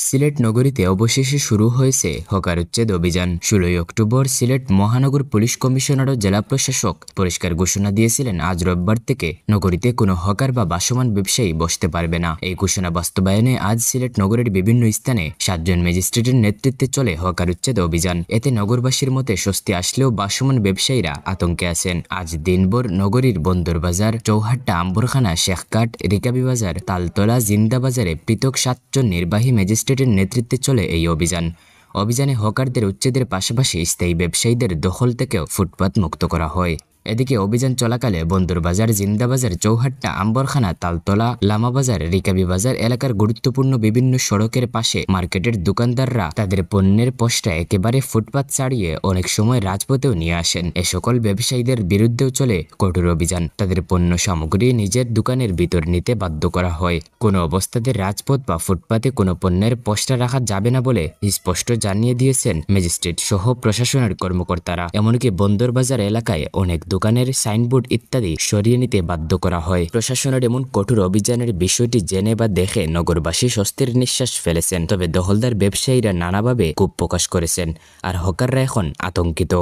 সিলেট নগরীতে অবশেষে শুরু হয়েছে হকার উচ্ছেদ অভিযান। 16 অক্টোবর সিলেট মহানগর পুলিশ কমিশনার ও জেলা প্রশাসক পরিষ্কার ঘোষণা দিয়েছিলেন, আজ রোববার থেকে নগরীতে কোনো হকার বা বাসমান ব্যবসায়ী বসতে পারবে না। এই ঘোষণা বাস্তবায়নে আজ সিলেট নগরের বিভিন্ন স্থানে 7 জন ম্যাজিস্ট্রেটের নেতৃত্বে চলে হকার উচ্ছেদ অভিযান। এতে নগরবাসীর মধ্যে স্বস্তি আসলেও বাসমান ব্যবসায়ীরা আতঙ্কে আছেন। আজ দিনভর নগরীর বন্দরবাজার, চৌহাট্টা, আম্বরখানা, শেখঘাট, রিকাবি বাজার, তালতলা, জিন্দা বাজারে পৃথক 7 জন নির্বাহী ম্যাজিস্ট্রেটের নেতৃত্বে চলে এই অভিযানে হকারদের উচ্ছেদের পাশাপাশি স্থায়ী ব্যবসায়ীদের দখল থেকেও ফুটপাত মুক্ত করা হয়। এদিকে অভিযান চলাকালে বন্দরবাজার, জিন্দাবাজার, চৌহাট্টা, আম্বরখানা, তালতলা, লামাবাজার, রিকাবি বাজার এলাকার গুরুত্বপূর্ণ বিভিন্ন সড়কের পাশে মার্কেটের দোকানদাররা তাদের পণ্যের পসরা একেবারে ফুটপাত ছাড়িয়ে অনেক সময় রাজপথেও নিয়ে আসেন। এ সকল ব্যবসায়ীদের বিরুদ্ধেও চলে কঠোর অভিযান। তাদের পণ্য সামগ্রী নিজের দোকানের ভিতর নিতে বাধ্য করা হয়। কোনো অবস্থাতে রাজপথ বা ফুটপাতে কোনো পণ্যের পসরা রাখা যাবে না বলে স্পষ্ট জানিয়ে দিয়েছেন ম্যাজিস্ট্রেট সহ প্রশাসনের কর্মকর্তারা। এমনকি বন্দরবাজার এলাকায় অনেক দোকানের সাইনবোর্ড ইত্যাদি সরিয়ে নিতে বাধ্য করা হয়। প্রশাসনের এমন কঠোর অভিযানের বিষয়টি জেনে বা দেখে নগরবাসী স্বস্তির নিঃশ্বাস ফেলেছেন। তবে দখলদার ব্যবসায়ীরা নানাভাবে ক্ষোভ প্রকাশ করেছেন, আর হকাররা এখন আতঙ্কিত।